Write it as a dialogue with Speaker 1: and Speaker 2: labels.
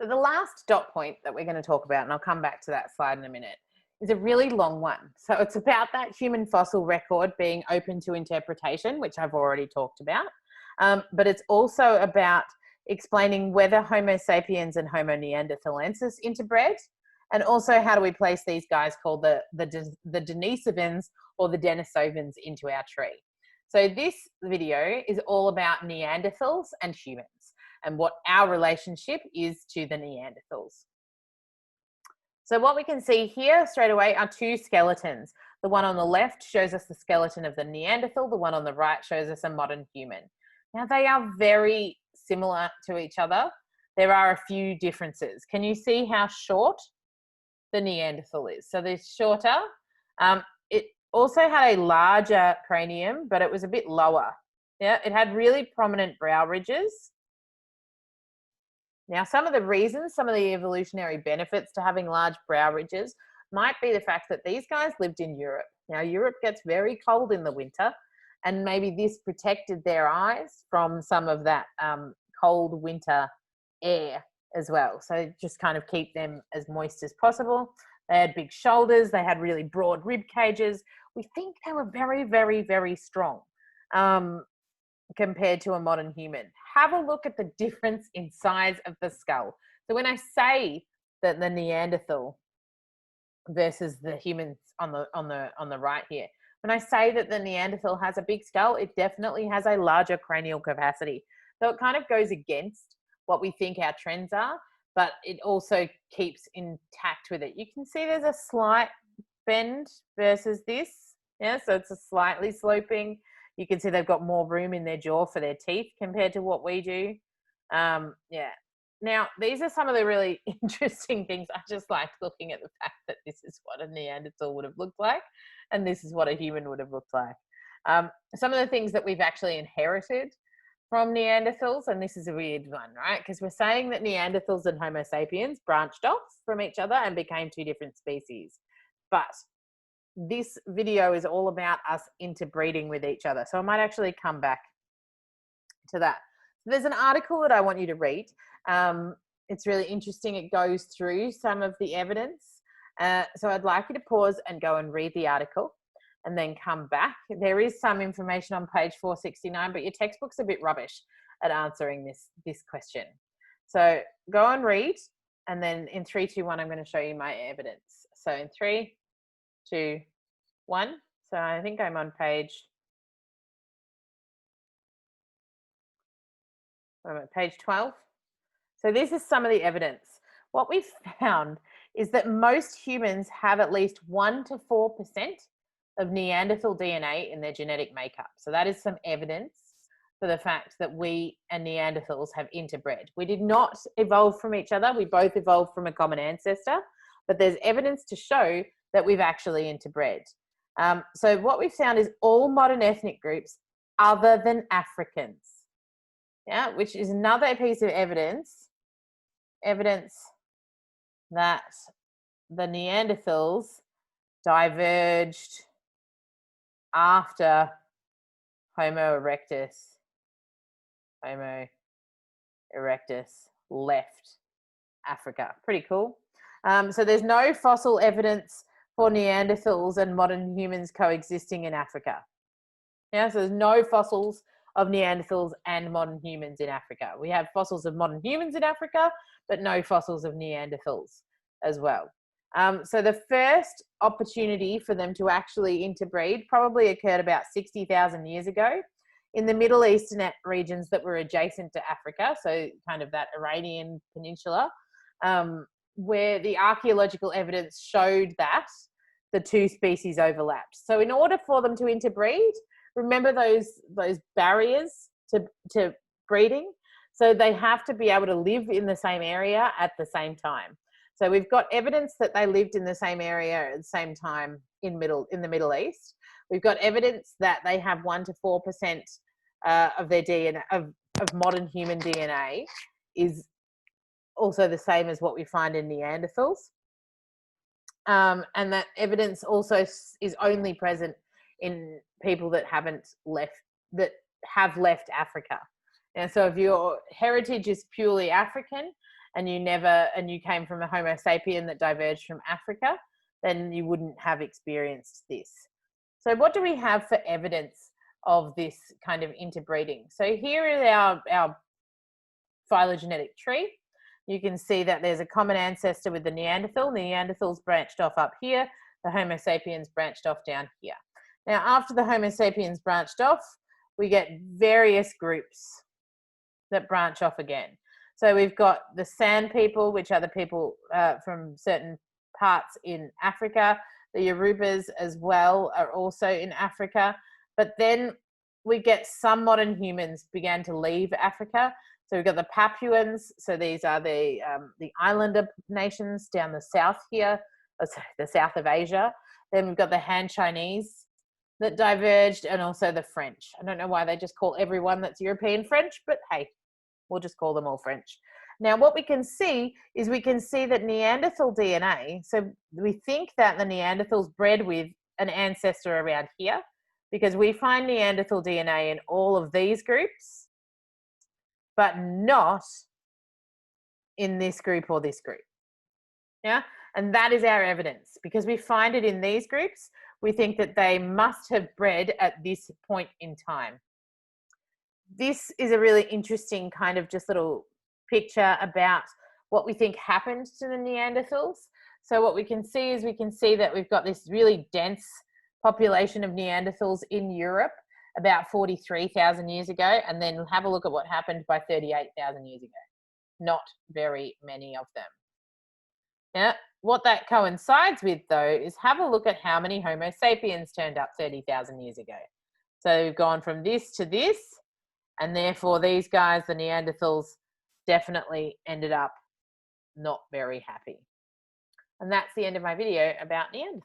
Speaker 1: So the last dot point that we're going to talk about, and I'll come back to that slide in a minute, is a really long one. So it's about that human fossil record being open to interpretation, which I've already talked about. But it's also about explaining whether Homo sapiens and Homo neanderthalensis interbred, and also how do we place these guys called the Denisovans or the Denisovans into our tree. So this video is all about Neanderthals and humans and what our relationship is to the Neanderthals. So what we can see here straight away are two skeletons. The one on the left shows us the skeleton of the Neanderthal. The one on the right shows us a modern human. Now they are very similar to each other. There are a few differences. Can you see how short the Neanderthal is? So they're shorter. It also had a larger cranium, but it was a bit lower. Yeah, it had really prominent brow ridges. Now, some of the reasons, some of the evolutionary benefits to having large brow ridges might be the fact that these guys lived in Europe. Now, Europe gets very cold in the winter, and maybe this protected their eyes from some of that cold winter air as well. So just kind of keep them as moist as possible. They had big shoulders. They had really broad rib cages. We think they were very, very, very strong compared to a modern human. Have a look at the difference in size of the skull. So when I say that the Neanderthal versus the humans on the right here, when I say that the Neanderthal has a big skull, it definitely has a larger cranial capacity. So it kind of goes against what we think our trends are, but it also keeps intact with it. You can see there's a slight bend versus this. Yeah, so it's a slightly sloping. You can see they've got more room in their jaw for their teeth compared to what we do. Yeah. Now, these are some of the really interesting things. I just like looking at the fact that this is what a Neanderthal would have looked like, and this is what a human would have looked like. Some of the things that we've actually inherited from Neanderthals, and this is a weird one, right? Because we're saying that Neanderthals and Homo sapiens branched off from each other and became two different species. But this video is all about us interbreeding with each other. So I might actually come back to that. There's an article that I want you to read. It's really interesting. It goes through some of the evidence. So I'd like you to pause and go and read the article and then come back. There is some information on page 469, but your textbook's a bit rubbish at answering this question. So go and read, and then in 3, 2, 1, I'm going to show you my evidence. So in 3, 2, 1. So I think I'm on page 12. So this is some of the evidence. What we've found is that most humans have at least 1 to 4% of Neanderthal DNA in their genetic makeup. So that is some evidence for the fact that we and Neanderthals have interbred. We did not evolve from each other. We both evolved from a common ancestor, but there's evidence to show that we've actually interbred. So what we've found is all modern ethnic groups other than Africans, yeah, which is another piece of evidence that the Neanderthals diverged after Homo erectus left Africa. Pretty cool. So there's no fossil evidence for Neanderthals and modern humans coexisting in Africa. Yeah, so there's no fossils of Neanderthals and modern humans in Africa. We have fossils of modern humans in Africa, but no fossils of Neanderthals as well. So the first opportunity for them to actually interbreed probably occurred about 60,000 years ago in the Middle Eastern regions that were adjacent to Africa, so kind of that Iranian peninsula, where the archaeological evidence showed that the two species overlapped. So in order for them to interbreed, remember those barriers to breeding? So they have to be able to live in the same area at the same time. So we've got evidence that they lived in the same area at the same time in the Middle East. We've got evidence that they have 1 to 4% of their DNA, of modern human DNA, is also the same as what we find in Neanderthals. And that evidence also is only present in people that have left Africa. And so if your heritage is purely African and you came from a Homo sapien that diverged from Africa, then you wouldn't have experienced this. So what do we have for evidence of this kind of interbreeding? So here is our phylogenetic tree. You can see that there's a common ancestor with the Neanderthal. The Neanderthals branched off up here. The Homo sapiens branched off down here. Now, after the Homo sapiens branched off, we get various groups that branch off again. So we've got the Sand people, which are the people from certain parts in Africa. The Yorubas as well are also in Africa. But then we get some modern humans began to leave Africa. So we've got the Papuans. So these are the islander nations down the south here, the south of Asia. Then we've got the Han Chinese that diverged, and also the French. I don't know why they just call everyone that's European French, but hey, we'll just call them all French. Now, what we can see is that Neanderthal DNA, so we think that the Neanderthals bred with an ancestor around here, because we find Neanderthal DNA in all of these groups, but not in this group or this group. Yeah, and that is our evidence. Because we find it in these groups, we think that they must have bred at this point in time. This is a really interesting kind of just little picture about what we think happened to the Neanderthals. So what we can see is that we've got this really dense population of Neanderthals in Europe about 43,000 years ago, and then have a look at what happened by 38,000 years ago. Not very many of them. Now, what that coincides with, though, is have a look at how many Homo sapiens turned up 30,000 years ago. So we've gone from this to this, and therefore these guys, the Neanderthals, definitely ended up not very happy. And that's the end of my video about Neanderthals.